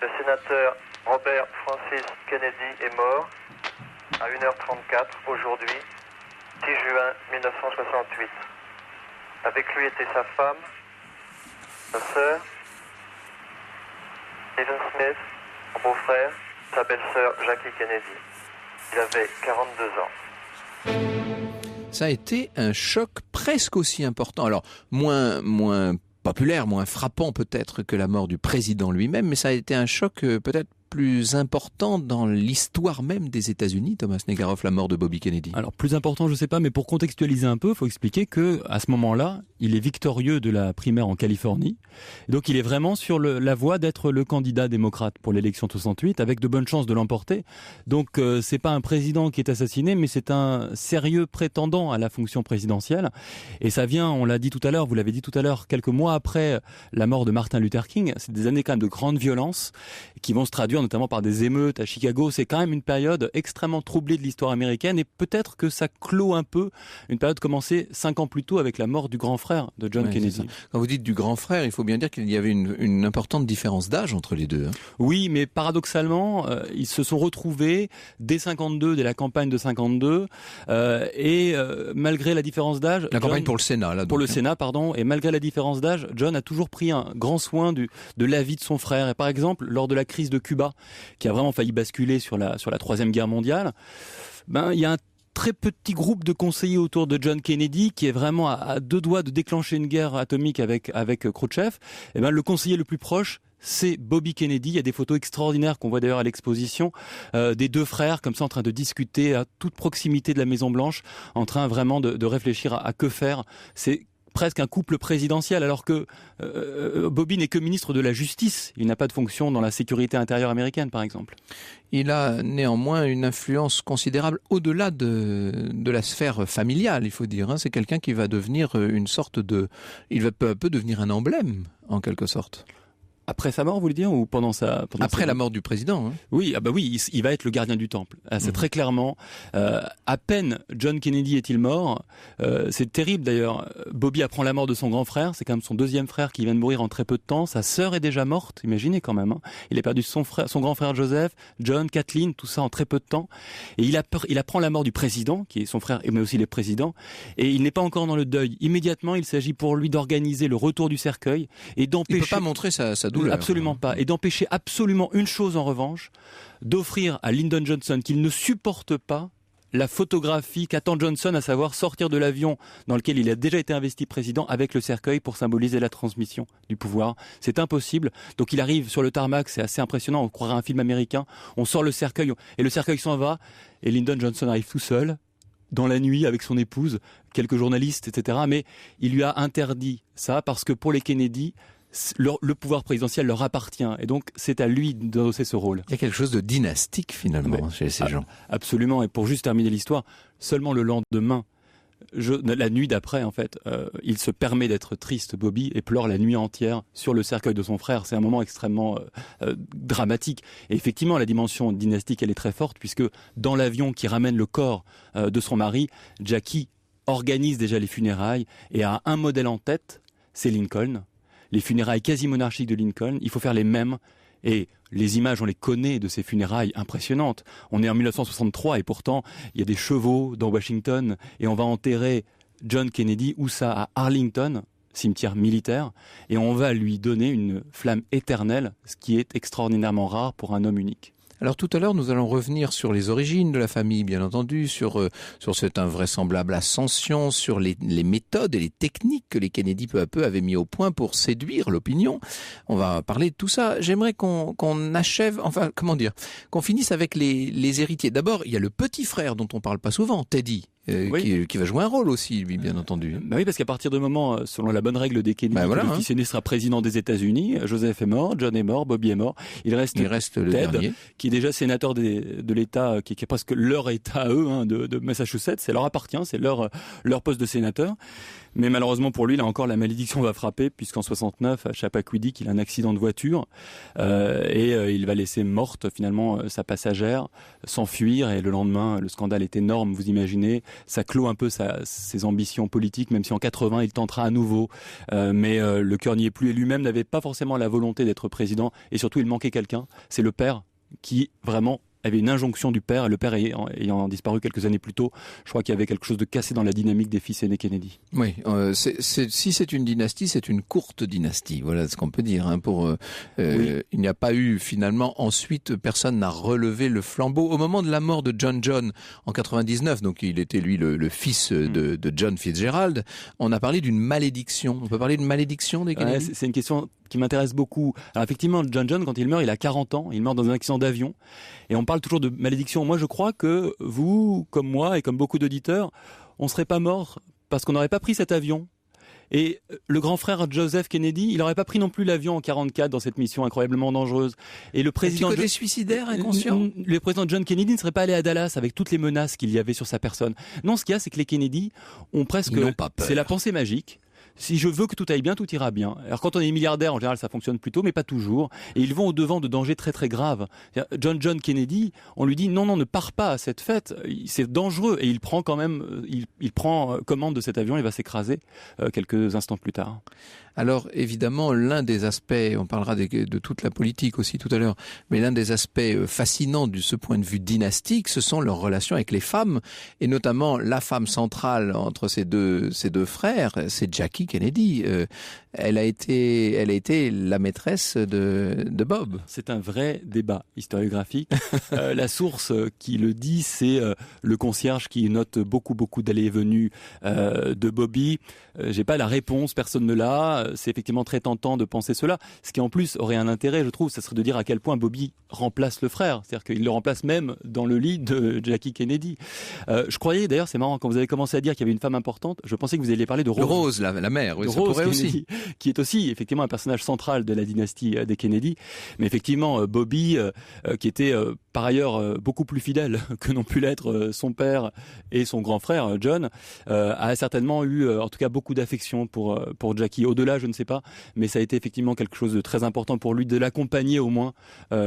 Le sénateur Robert Francis Kennedy est mort à 1h34 aujourd'hui, 6 juin 1968. Avec lui était sa femme, sa sœur, Stephen Smith, son beau-frère, sa belle-sœur Jackie Kennedy. Il avait 42 ans. Ça a été un choc presque aussi important. Alors, moins populaire, moins frappant peut-être que la mort du président lui-même, mais ça a été un choc peut-être plus important dans l'histoire même des États-Unis, Thomas Negaroff, la mort de Bobby Kennedy. Alors plus important, je sais pas, mais pour contextualiser un peu, il faut expliquer que à ce moment-là, il est victorieux de la primaire en Californie. Et donc il est vraiment sur la voie d'être le candidat démocrate pour l'élection de 68, avec de bonnes chances de l'emporter. Donc c'est pas un président qui est assassiné, mais c'est un sérieux prétendant à la fonction présidentielle. Et ça vient, on l'a dit tout à l'heure, vous l'avez dit tout à l'heure, quelques mois après la mort de Martin Luther King. C'est des années quand même de grande violence qui vont se traduire notamment par des émeutes à Chicago. C'est quand même une période extrêmement troublée de l'histoire américaine, et peut-être que ça clôt un peu une période commencée 5 ans plus tôt avec la mort du grand frère de John Kennedy. Quand vous dites du grand frère, il faut bien dire qu'il y avait une importante différence d'âge entre les deux. Oui, mais paradoxalement, ils se sont retrouvés dès la campagne de 52, et malgré la différence d'âge... La campagne pour le Sénat, là. Donc, pour le Sénat, pardon, et malgré la différence d'âge, John a toujours pris un grand soin de la vie de son frère. Et par exemple, lors de la crise de Cuba, qui a vraiment failli basculer sur la Troisième Guerre mondiale, il y a un très petit groupe de conseillers autour de John Kennedy qui est vraiment à 2 doigts de déclencher une guerre atomique avec Khrouchtchev. Et le conseiller le plus proche, c'est Bobby Kennedy. Il y a des photos extraordinaires qu'on voit d'ailleurs à l'exposition, des 2 frères comme ça en train de discuter à toute proximité de la Maison Blanche, en train vraiment de réfléchir à que faire. C'est presque un couple présidentiel, alors que Bobby n'est que ministre de la Justice. Il n'a pas de fonction dans la sécurité intérieure américaine, par exemple. Il a néanmoins une influence considérable au-delà de la sphère familiale, il faut dire. C'est quelqu'un qui va devenir une sorte de... Il va peu à peu devenir un emblème, en quelque sorte. Après sa mort, vous voulez dire, ou pendant Après la mort du président. Oui, il va être le gardien du temple. C'est très clairement. À peine John Kennedy est-il mort, c'est terrible d'ailleurs. Bobby apprend la mort de son grand frère. C'est quand même son 2e frère qui vient de mourir en très peu de temps. Sa sœur est déjà morte. Imaginez quand même. Il a perdu son grand frère Joseph, John, Kathleen, tout ça en très peu de temps. Et il apprend la mort du président, qui est son frère, mais aussi les présidents. Et il n'est pas encore dans le deuil. Immédiatement, il s'agit pour lui d'organiser le retour du cercueil et d'empêcher. Il peut pas montrer sa douleur. Absolument pas. Et d'empêcher absolument une chose en revanche, d'offrir à Lyndon Johnson, qu'il ne supporte pas, la photographie qu'attend Johnson, à savoir sortir de l'avion dans lequel il a déjà été investi président avec le cercueil pour symboliser la transmission du pouvoir. C'est impossible. Donc il arrive sur le tarmac, c'est assez impressionnant, on croirait un film américain. On sort le cercueil et le cercueil s'en va et Lyndon Johnson arrive tout seul dans la nuit avec son épouse, quelques journalistes, etc. Mais il lui a interdit ça parce que pour les Kennedy, le pouvoir présidentiel leur appartient, et donc c'est à lui d'endosser ce rôle. Il y a quelque chose de dynastique finalement chez ces gens. Absolument, et pour juste terminer l'histoire, seulement le lendemain, la nuit d'après en fait, il se permet d'être triste, Bobby, et pleure la nuit entière sur le cercueil de son frère. C'est un moment extrêmement dramatique, et effectivement la dimension dynastique elle est très forte, puisque dans l'avion qui ramène le corps de son mari, Jackie organise déjà les funérailles, et a un modèle en tête, c'est Lincoln. Les funérailles quasi monarchiques de Lincoln, il faut faire les mêmes. Et les images, on les connaît de ces funérailles impressionnantes. On est en 1963 et pourtant, il y a des chevaux dans Washington et on va enterrer John Kennedy, où ça, à Arlington, cimetière militaire, et on va lui donner une flamme éternelle, ce qui est extraordinairement rare pour un homme unique. Alors tout à l'heure, nous allons revenir sur les origines de la famille, bien entendu, sur cette invraisemblable ascension, sur les méthodes et les techniques que les Kennedy peu à peu avaient mis au point pour séduire l'opinion. On va parler de tout ça. J'aimerais qu'on achève, qu'on finisse avec les héritiers. D'abord, il y a le petit frère dont on parle pas souvent, Teddy. qui va jouer un rôle aussi, lui, bien entendu. Bah oui, parce qu'à partir du moment, selon la bonne règle des Kennedy, le fils aîné sera président des États-Unis, Joseph est mort, John est mort, Bobby est mort, il reste le Ted, dernier, qui est déjà sénateur de l'État, qui est presque leur État à eux, de Massachusetts, ça leur appartient, c'est leur poste de sénateur. Mais malheureusement pour lui, là encore, la malédiction va frapper, puisqu'en 69, à Chappaquiddick, il a un accident de voiture il va laisser morte finalement sa passagère, s'enfuir, et le lendemain, le scandale est énorme, vous imaginez, ça clôt un peu ses ambitions politiques, même si en 80, il tentera à nouveau, mais le cœur n'y est plus, et lui-même n'avait pas forcément la volonté d'être président, et surtout il manquait quelqu'un, c'est le père qui vraiment avait une injonction du père, et le père ayant disparu quelques années plus tôt, je crois qu'il y avait quelque chose de cassé dans la dynamique des fils aînés Kennedy. Oui, si c'est une dynastie, c'est une courte dynastie, voilà ce qu'on peut dire. Il n'y a pas eu finalement, ensuite, personne n'a relevé le flambeau. Au moment de la mort de John en 99, donc il était lui le fils de John Fitzgerald, on a parlé d'une malédiction. On peut parler de malédiction des Kennedy ? C'est une question qui m'intéresse beaucoup. Alors effectivement, John, quand il meurt, il a 40 ans, il meurt dans un accident d'avion, et on parle toujours de malédiction. Moi, je crois que vous, comme moi, et comme beaucoup d'auditeurs, on serait pas morts parce qu'on n'aurait pas pris cet avion. Et le grand frère Joseph Kennedy, il n'aurait pas pris non plus l'avion en 44 dans cette mission incroyablement dangereuse. Et le président... Un petit côté suicidaire, inconscient. Le président John Kennedy ne serait pas allé à Dallas avec toutes les menaces qu'il y avait sur sa personne. Non, ce qu'il y a, c'est que les Kennedy ont presque... Ils n'ont pas peur. C'est la pensée magique. Si je veux que tout aille bien, tout ira bien. Alors quand on est milliardaire, en général, ça fonctionne plutôt, mais pas toujours. Et ils vont au-devant de dangers très très graves. John Kennedy, on lui dit non, ne pars pas à cette fête, c'est dangereux. Et il prend quand même, il prend commande de cet avion et va s'écraser quelques instants plus tard. Alors évidemment, l'un des aspects, on parlera de toute la politique aussi tout à l'heure, mais l'un des aspects fascinants de ce point de vue dynastique, ce sont leurs relations avec les femmes, et notamment la femme centrale entre ces deux frères, c'est Jackie Kennedy. Elle a été la maîtresse de Bob. C'est un vrai débat historiographique. La source qui le dit, c'est le concierge qui note beaucoup d'allées et venues de Bobby. J'ai pas la réponse, personne ne l'a. C'est effectivement très tentant de penser cela. Ce qui en plus aurait un intérêt, je trouve, ça serait de dire à quel point Bobby remplace le frère. C'est-à-dire qu'il le remplace même dans le lit de Jackie Kennedy. Je croyais, d'ailleurs, c'est marrant, quand vous avez commencé à dire qu'il y avait une femme importante, je pensais que vous alliez parler de Rose. De Rose, la mère, oui, ça Rose pourrait Kennedy, aussi. Qui est aussi effectivement un personnage central de la dynastie des Kennedy. Mais effectivement, Bobby, qui était par ailleurs beaucoup plus fidèle que n'ont pu l'être son père et son grand frère John, a certainement eu en tout cas beaucoup d'affection pour Jackie. Au-delà, je ne sais pas, mais ça a été effectivement quelque chose de très important pour lui de l'accompagner au moins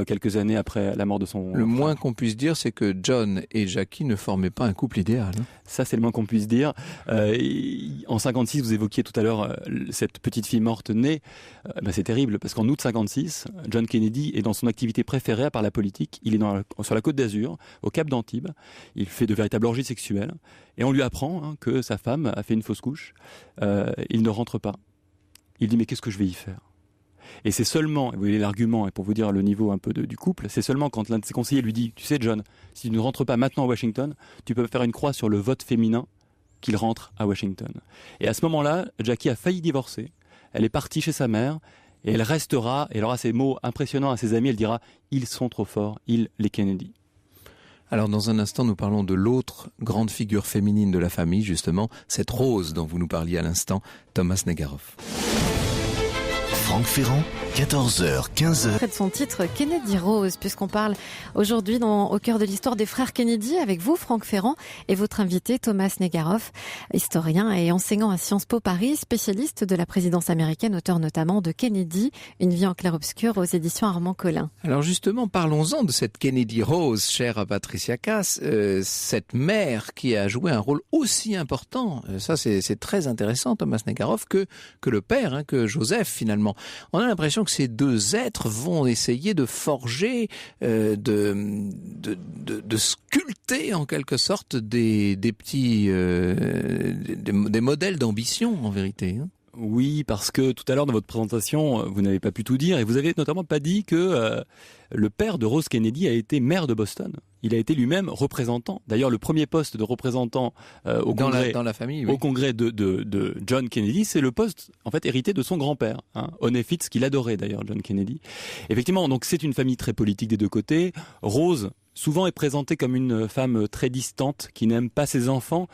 quelques années après la mort de son frère. Moins qu'on puisse dire, c'est que John et Jackie ne formaient pas un couple idéal. Ça, c'est le moins qu'on puisse dire. En 56, vous évoquiez tout à l'heure cette petite fille morte née. C'est terrible parce qu'en août 56, John Kennedy est dans son activité préférée à part la politique. Il est sur la Côte d'Azur, au Cap d'Antibes. Il fait de véritables orgies sexuelles et on lui apprend que sa femme a fait une fausse couche. Il ne rentre pas. Il dit mais qu'est-ce que je vais y faire ? Et c'est seulement, vous voyez l'argument, et pour vous dire le niveau un peu du couple, c'est seulement quand l'un de ses conseillers lui dit, tu sais John, si tu ne rentres pas maintenant à Washington, tu peux faire une croix sur le vote féminin qu'il rentre à Washington. Et à ce moment-là, Jackie a failli divorcer. Elle est partie chez sa mère, et elle restera, et elle aura ces mots impressionnants à ses amis, elle dira, ils sont trop forts, les Kennedy. Alors dans un instant, nous parlons de l'autre grande figure féminine de la famille, justement, cette Rose dont vous nous parliez à l'instant, Thomas Negaroff. Franck Ferrand, 14h, 15h. Près de son titre Kennedy Rose, puisqu'on parle aujourd'hui au cœur de l'histoire des frères Kennedy avec vous, Franck Ferrand, et votre invité Thomas Negaroff, historien et enseignant à Sciences Po Paris, spécialiste de la présidence américaine, auteur notamment de Kennedy, une vie en clair-obscur aux éditions Armand Collin. Alors justement, parlons-en de cette Kennedy Rose, chère à Patricia Cass, cette mère qui a joué un rôle aussi important, ça c'est très intéressant, Thomas Negaroff, que le père, que Joseph finalement. On a l'impression que ces deux êtres vont essayer de forger, de sculpter en quelque sorte des petits des modèles d'ambition en vérité. Oui, parce que tout à l'heure dans votre présentation, vous n'avez pas pu tout dire et vous avez notamment pas dit que le père de Rose Kennedy a été maire de Boston. Il a été lui-même représentant. D'ailleurs, le premier poste de représentant au Congrès, dans la famille, oui. Au Congrès de John Kennedy, c'est le poste en fait hérité de son grand-père, Honey Fitz, qu'il adorait d'ailleurs, John Kennedy. Effectivement, donc c'est une famille très politique des deux côtés. Rose, souvent est présentée comme une femme très distante, qui n'aime pas ses enfants.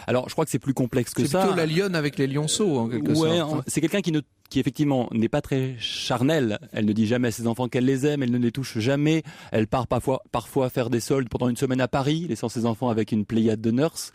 Alors, je crois que c'est plus complexe que ça. C'est plutôt la lionne avec les lionceaux, en quelque sorte. C'est quelqu'un qui effectivement n'est pas très charnelle. Elle ne dit jamais à ses enfants qu'elle les aime, elle ne les touche jamais. Elle part parfois faire des soldes pendant une semaine à Paris, laissant ses enfants avec une pléiade de nurses.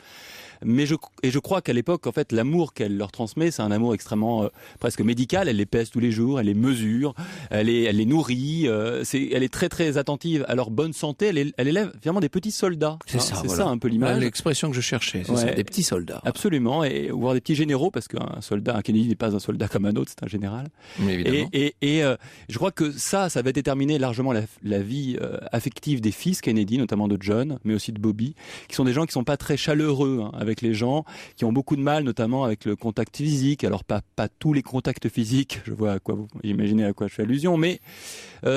Mais je crois qu'à l'époque, en fait, l'amour qu'elle leur transmet, c'est un amour extrêmement presque médical. Elle les pèse tous les jours, elle les mesure, elle les nourrit. Elle est très très attentive à leur bonne santé. Elle élève vraiment des petits soldats. C'est ça un peu l'image. L'expression que je cherchais, c'est ça, des petits soldats. Absolument, et voire des petits généraux, parce qu'un soldat, un Kennedy n'est pas un soldat comme un autre, c'est un général. Mais évidemment. Et je crois que ça va déterminer largement la vie affective des fils Kennedy, notamment de John, mais aussi de Bobby, qui sont des gens qui sont pas très chaleureux avec les gens, qui ont beaucoup de mal, notamment avec le contact physique. Alors pas tous les contacts physiques, je vois à quoi vous imaginez à quoi je fais allusion, mais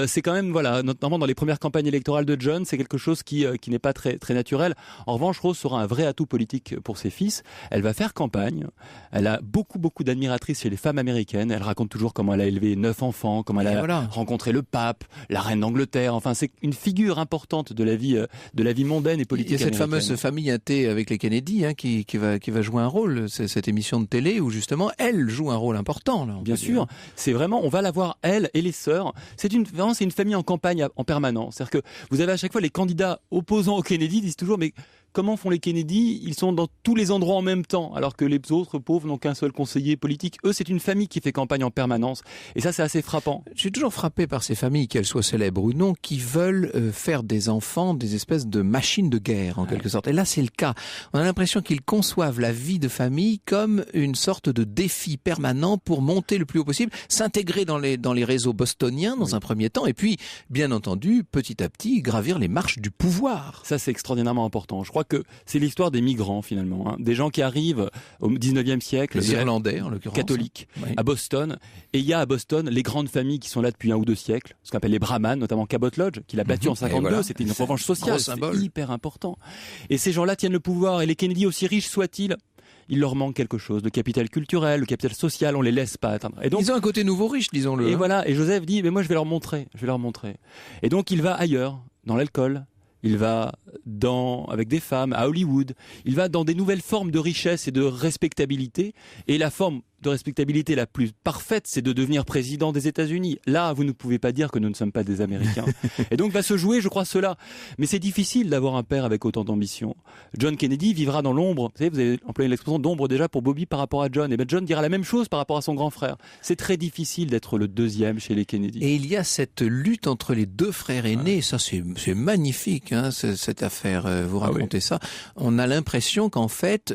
c'est quand même, voilà, notamment dans les premières campagnes électorales de John, c'est quelque chose qui n'est pas très très naturel. En revanche, Rose sera un vrai atout politique pour ses fils. Elle va faire campagne. Elle a beaucoup d'admiratrices chez les femmes américaines. Elle raconte toujours comment elle a élevé 9 enfants, comment elle a rencontré le pape, la reine d'Angleterre. Enfin, c'est une figure importante de la vie mondaine et politique. Il y a cette américaine. fameuse famille athée avec les Kennedy, qui va jouer un rôle. C'est cette émission de télé où justement elle joue un rôle important. Là, bien sûr, c'est vraiment, on va la voir elle et les sœurs. C'est une famille en campagne en permanence. C'est-à-dire que vous avez à chaque fois les candidats opposants aux Kennedy disent toujours mais comment font les Kennedy? Ils sont dans tous les endroits en même temps, alors que les autres pauvres n'ont qu'un seul conseiller politique. Eux, c'est une famille qui fait campagne en permanence. Et ça, c'est assez frappant. Je suis toujours frappé par ces familles, qu'elles soient célèbres ou non, qui veulent faire des enfants des espèces de machines de guerre, en quelque sorte. Et là, c'est le cas. On a l'impression qu'ils conçoivent la vie de famille comme une sorte de défi permanent pour monter le plus haut possible, s'intégrer dans les réseaux bostoniens dans un premier temps, et puis, bien entendu, petit à petit, gravir les marches du pouvoir. Ça, c'est extraordinairement important. Je crois que c'est l'histoire des migrants finalement, des gens qui arrivent au 19e siècle, les Irlandais en l'occurrence, catholiques, à Boston. Et il y a à Boston les grandes familles qui sont là depuis 1 ou 2 siècles, ce qu'on appelle les Brahmanes, notamment Cabot Lodge, qui l'a battu en 52. Voilà. C'était une revanche sociale, c'était hyper important. Et ces gens-là tiennent le pouvoir. Et les Kennedy, aussi riches soient-ils, il leur manque quelque chose, le capital culturel, le capital social, on les laisse pas atteindre. Et donc, ils ont un côté nouveau riche, disons-le. Et voilà. Et Joseph dit, mais moi je vais leur montrer. Et donc il va ailleurs, dans l'alcool. Il va avec des femmes, à Hollywood. Il va dans des nouvelles formes de richesse et de respectabilité. Et la forme de respectabilité la plus parfaite, c'est de devenir président des États-Unis. Là, vous ne pouvez pas dire que nous ne sommes pas des Américains. Et donc va se jouer, je crois, cela. Mais c'est difficile d'avoir un père avec autant d'ambition. John Kennedy vivra dans l'ombre. Vous savez, vous avez employé l'expression d'ombre déjà pour Bobby par rapport à John. Et bien John dira la même chose par rapport à son grand frère. C'est très difficile d'être le deuxième chez les Kennedy. Et il y a cette lutte entre les 2 frères aînés. Ça, c'est magnifique, cette affaire. Vous racontez ça. On a l'impression qu'en fait,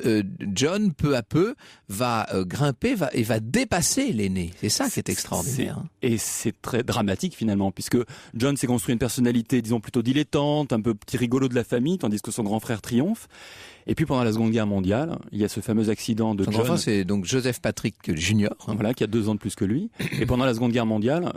John, peu à peu, va grimper et va dépasser l'aîné. C'est ça qui est extraordinaire. Et c'est très dramatique finalement, puisque John s'est construit une personnalité, disons, plutôt dilettante, un peu petit rigolo de la famille, tandis que son grand frère triomphe. Et puis pendant la Seconde Guerre mondiale, il y a ce fameux accident de John. Enfin, c'est donc Joseph Patrick Jr. Voilà, qui a 2 ans de plus que lui. Et pendant la Seconde Guerre mondiale,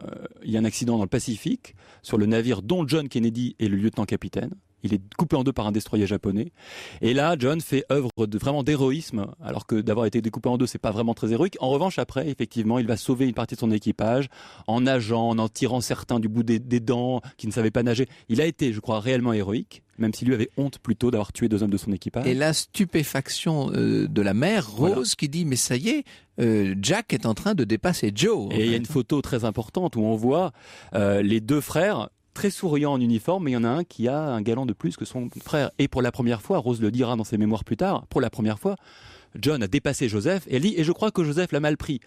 il y a un accident dans le Pacifique, sur le navire dont John Kennedy est le lieutenant-capitaine. Il est coupé en 2 par un destroyer japonais. Et là, John fait œuvre vraiment d'héroïsme, alors que d'avoir été découpé en 2, c'est pas vraiment très héroïque. En revanche, après, effectivement, il va sauver une partie de son équipage en nageant, en tirant certains du bout des dents qui ne savaient pas nager. Il a été, je crois, réellement héroïque, même si lui avait honte plutôt d'avoir tué 2 hommes de son équipage. Et la stupéfaction de la mère, Rose, qui dit, mais ça y est, Jack est en train de dépasser Joe. Et il y a une photo très importante où on voit les 2 frères, très souriant en uniforme, mais il y en a un qui a un galant de plus que son frère. Et pour la première fois, Rose le dira dans ses mémoires plus tard, pour la première fois, John a dépassé Joseph, et elle dit, et je crois que Joseph l'a mal pris.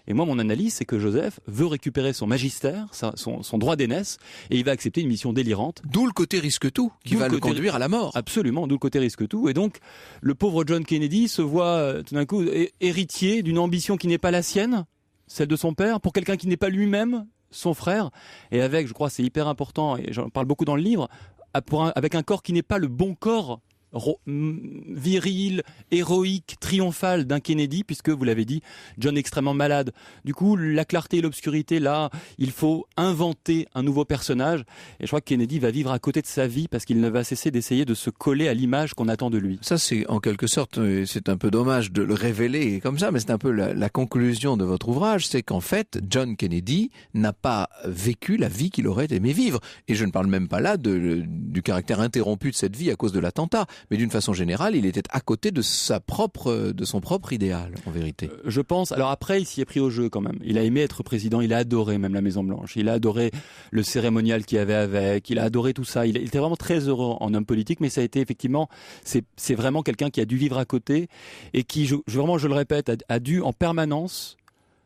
Et moi, mon analyse, c'est que Joseph veut récupérer son magistère, son droit d'aînesse, et il va accepter une mission délirante. D'où le côté risque tout, qui va le conduire à la mort. Absolument, d'où le côté risque tout. Et donc, le pauvre John Kennedy se voit tout d'un coup héritier d'une ambition qui n'est pas la sienne, celle de son père, pour quelqu'un qui n'est pas lui-même son frère, et avec, je crois c'est hyper important, et j'en parle beaucoup dans le livre, avec un corps qui n'est pas le bon corps viril, héroïque, triomphal d'un Kennedy, puisque vous l'avez dit, John est extrêmement malade. Du coup, la clarté et l'obscurité, là, il faut inventer un nouveau personnage. Et je crois que Kennedy va vivre à côté de sa vie parce qu'il ne va cesser d'essayer de se coller à l'image qu'on attend de lui. Ça, c'est en quelque sorte, c'est un peu dommage de le révéler comme ça, mais c'est un peu la conclusion de votre ouvrage, c'est qu'en fait, John Kennedy n'a pas vécu la vie qu'il aurait aimé vivre. Et je ne parle même pas là du caractère interrompu de cette vie à cause de l'attentat. Mais d'une façon générale, il était à côté de son propre idéal, en vérité. Je pense. Alors après, il s'y est pris au jeu quand même. Il a aimé être président. Il a adoré même la Maison Blanche. Il a adoré le cérémonial qu'il y avait avec. Il a adoré tout ça. Il était vraiment très heureux en homme politique. Mais ça a été effectivement, c'est vraiment quelqu'un qui a dû vivre à côté et qui, je le répète, a dû en permanence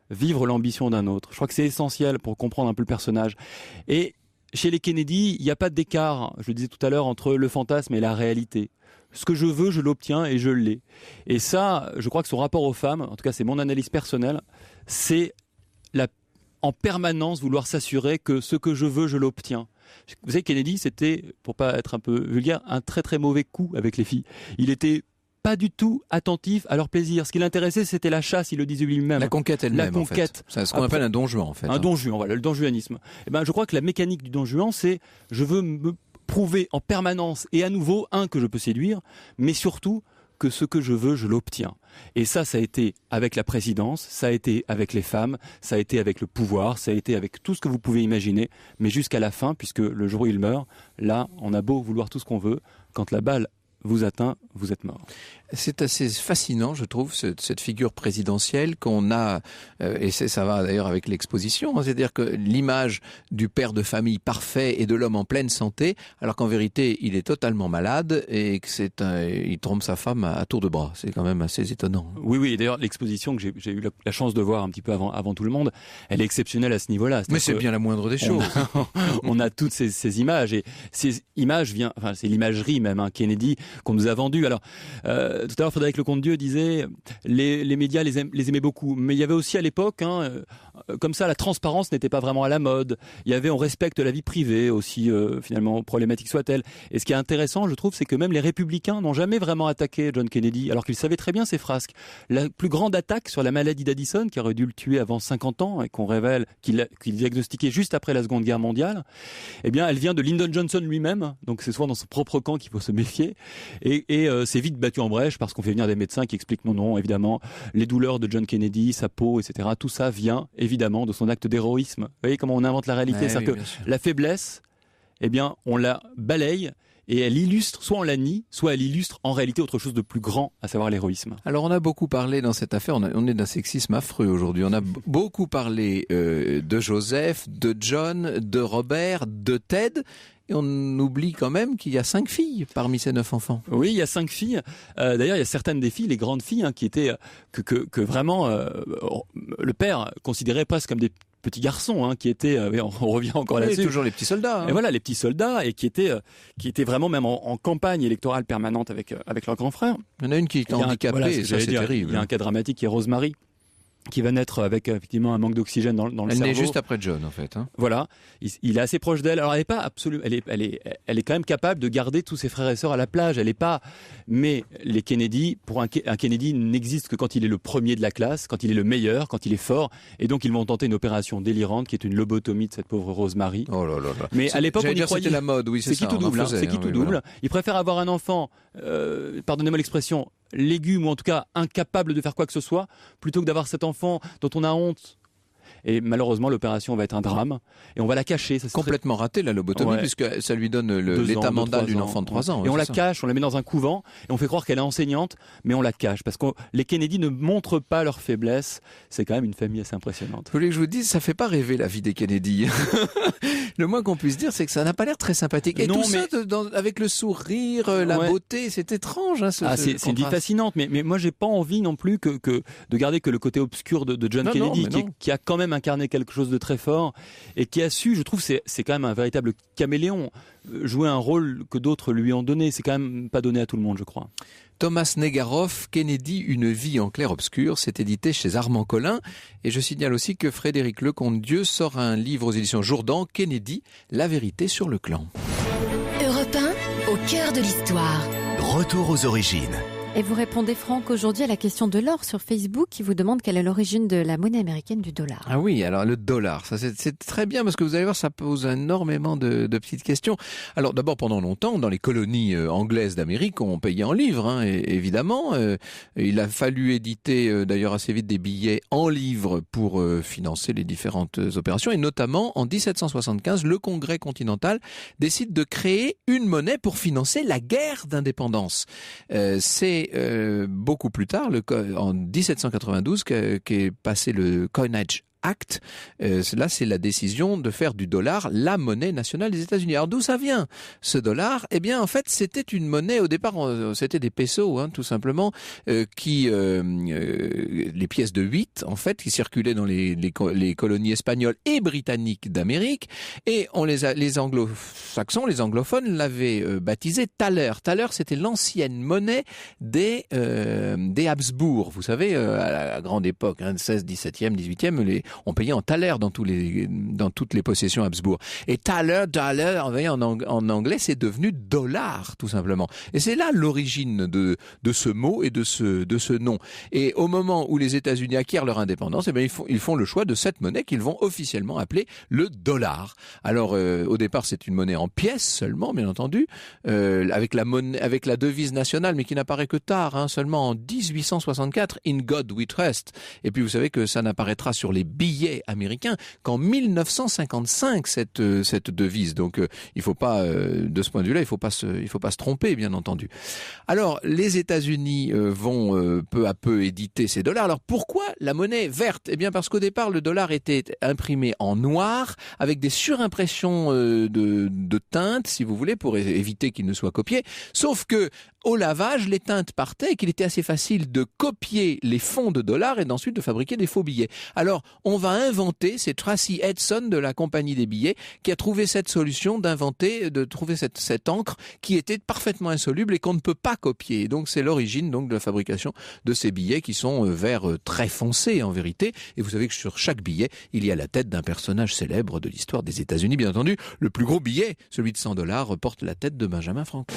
vivre l'ambition d'un autre. Je crois que c'est essentiel pour comprendre un peu le personnage. Et chez les Kennedy, il n'y a pas d'écart, je le disais tout à l'heure, entre le fantasme et la réalité. Ce que je veux, je l'obtiens et je l'ai. Et ça, je crois que son rapport aux femmes, en tout cas c'est mon analyse personnelle, c'est en permanence vouloir s'assurer que ce que je veux, je l'obtiens. Vous savez, Kennedy, c'était, pour pas être un peu vulgaire, un très très mauvais coup avec les filles. Il était pas du tout attentif à leur plaisir. Ce qui l'intéressait, c'était la chasse, il le disait lui-même. La conquête elle-même, la conquête. En fait. C'est ce qu'on appelle un don Juan, en fait. Un don Juan, voilà, le don juanisme. Eh ben, je crois que la mécanique du don Juan, c'est je veux me prouver en permanence et à nouveau, que je peux séduire, mais surtout que ce que je veux, je l'obtiens. Et ça a été avec la présidence, ça a été avec les femmes, ça a été avec le pouvoir, ça a été avec tout ce que vous pouvez imaginer, mais jusqu'à la fin, puisque le jour où il meurt, là, on a beau vouloir tout ce qu'on veut, quand la balle vous atteint, vous êtes mort. C'est assez fascinant, je trouve, cette figure présidentielle qu'on a, et ça va d'ailleurs avec l'exposition, c'est-à-dire que l'image du père de famille parfait et de l'homme en pleine santé, alors qu'en vérité, il est totalement malade et que il trompe sa femme à tour de bras. C'est quand même assez étonnant. Oui, et d'ailleurs, l'exposition que j'ai eu la chance de voir un petit peu avant tout le monde, elle est exceptionnelle à ce niveau-là. Mais c'est bien la moindre des choses. On a toutes ces images, et ces images c'est l'imagerie même, Kennedy, qu'on nous a vendue. Alors, tout à l'heure, Frédéric Lecomte-Dieu disait les médias les aimaient beaucoup, mais il y avait aussi à l'époque, comme ça, la transparence n'était pas vraiment à la mode. Il y avait on respecte la vie privée aussi, finalement, problématique soit-elle. Et ce qui est intéressant, je trouve, c'est que même les républicains n'ont jamais vraiment attaqué John Kennedy, alors qu'ils savaient très bien ses frasques. La plus grande attaque sur la maladie d'Addison, qui aurait dû le tuer avant 50 ans et qu'on révèle qu'il diagnostiquait juste après la Seconde Guerre mondiale, eh bien, elle vient de Lyndon Johnson lui-même. Donc, c'est souvent dans son propre camp qu'il faut se méfier. Et c'est vite battu en brèche parce qu'on fait venir des médecins qui expliquent non, évidemment, les douleurs de John Kennedy, sa peau, etc. Tout ça vient évidemment de son acte d'héroïsme. Vous voyez comment on invente la réalité, c'est-à-dire que la faiblesse, eh bien, on la balaye et elle illustre, soit on la nie, soit elle illustre en réalité autre chose de plus grand, à savoir l'héroïsme. Alors on a beaucoup parlé dans cette affaire, on est d'un sexisme affreux aujourd'hui, on a beaucoup parlé de Joseph, de John, de Robert, de Ted. Et on oublie quand même qu'il y a 5 filles parmi ces 9 enfants. Oui, il y a 5 filles. D'ailleurs, il y a certaines des filles, les grandes filles, qui étaient que vraiment le père considérait presque comme des petits garçons, qui étaient, on revient encore là-dessus. Toujours les petits soldats. Et voilà, les petits soldats, et qui étaient vraiment même en campagne électorale permanente avec leur grand frère. Il y en a une qui est handicapée, ça c'est terrible. Il y a un cas dramatique qui est Rosemary, qui va naître avec effectivement un manque d'oxygène dans le cerveau. Elle naît juste après John, en fait. Voilà, il est assez proche d'elle. Alors elle est pas absolument, elle est quand même capable de garder tous ses frères et sœurs à la plage. Elle est pas, mais les Kennedy, pour un Kennedy n'existe que quand il est le premier de la classe, quand il est le meilleur, quand il est fort, et donc ils vont tenter une opération délirante qui est une lobotomie de cette pauvre Rosemary. Oh là là. Mais à l'époque on y croyait. C'était la mode, oui, c'est ça. C'est qui tout double. C'est qui tout double. Voilà. Il préfère avoir un enfant, pardonnez-moi l'expression, légume ou en tout cas incapable de faire quoi que ce soit, plutôt que d'avoir cet enfant dont on a honte. Et malheureusement, l'opération va être un drame. Et on va la cacher. Ça, complètement raté, la lobotomie, puisque ça lui donne l'état mental d'une enfant de 3 ans. Et on la cache, on la met dans un couvent, et on fait croire qu'elle est enseignante, mais on la cache. Parce que les Kennedy ne montrent pas leur faiblesse. C'est quand même une famille assez impressionnante. Vous voulez que je vous dise, ça fait pas rêver la vie des Kennedy. Le moins qu'on puisse dire, c'est que ça n'a pas l'air très sympathique. Et non, tout ça, avec le sourire, la beauté, c'est étrange. C'est une vie fascinante, mais moi, j'ai pas envie non plus de garder que le côté obscur de John Kennedy, qui a quand même incarné quelque chose de très fort et qui a su, je trouve, c'est quand même un véritable caméléon, jouer un rôle que d'autres lui ont donné. C'est quand même pas donné à tout le monde, je crois. Thomas Negaroff, Kennedy, une vie en clair-obscur, c'est édité chez Armand Collin. Et je signale aussi que Frédéric Lecomte-Dieu sort un livre aux éditions Jourdan, Kennedy, la vérité sur le clan. Europe 1, au cœur de l'histoire. Retour aux origines. Et vous répondez, Franck, aujourd'hui à la question de l'or sur Facebook qui vous demande quelle est l'origine de la monnaie américaine du dollar. Ah oui, alors le dollar, ça c'est très bien parce que vous allez voir, ça pose énormément de petites questions. Alors d'abord, pendant longtemps, dans les colonies anglaises d'Amérique, on payait en livres, hein, évidemment. Il a fallu éditer d'ailleurs assez vite des billets en livres pour financer les différentes opérations. Et notamment, en 1775, le Congrès continental décide de créer une monnaie pour financer la guerre d'indépendance. C'est beaucoup plus tard, en 1792, qu'est passé le Coinage Act. Là, c'est la décision de faire du dollar la monnaie nationale des États-Unis. Alors d'où ça vient, ce dollar? Eh bien, en fait, c'était une monnaie, au départ, c'était des pesos, hein, tout simplement, les pièces de 8, en fait, qui circulaient dans les colonies espagnoles et britanniques d'Amérique. Et les anglo-saxons, les anglophones l'avaient baptisé thaler. Thaler, c'était l'ancienne monnaie des Habsbourg. Vous savez, à la grande époque, hein, 16, 17e, 18e, on payait en thaler dans toutes les possessions Habsbourg. Et thaler, en anglais, c'est devenu dollar, tout simplement. Et c'est là l'origine de ce mot et de ce nom. Et au moment où les États-Unis acquièrent leur indépendance, eh bien, ils font le choix de cette monnaie qu'ils vont officiellement appeler le dollar. Alors, au départ, c'est une monnaie en pièces seulement, bien entendu, avec la devise nationale, mais qui n'apparaît que tard, hein, seulement en 1864, In God We Trust. Et puis, vous savez que ça n'apparaîtra sur les billets américains qu'en 1955, cette devise. Donc, il faut pas, de ce point de vue-là, il faut pas se tromper, bien entendu. Alors, les États-Unis vont peu à peu éditer ces dollars. Alors, pourquoi la monnaie verte? Eh bien, parce qu'au départ, le dollar était imprimé en noir, avec des surimpressions de teintes, si vous voulez, pour éviter qu'il ne soit copié. Sauf que, au lavage, les teintes partaient et qu'il était assez facile de copier les fonds de dollars et ensuite de fabriquer des faux billets. Alors, on va inventer, c'est Tracy Edson de la compagnie des billets qui a trouvé cette solution de trouver cette encre qui était parfaitement insoluble et qu'on ne peut pas copier. Et donc, c'est l'origine donc de la fabrication de ces billets qui sont vert très foncé en vérité. Et vous savez que sur chaque billet, il y a la tête d'un personnage célèbre de l'histoire des États-Unis. Bien entendu, le plus gros billet, celui de $100, porte la tête de Benjamin Franklin.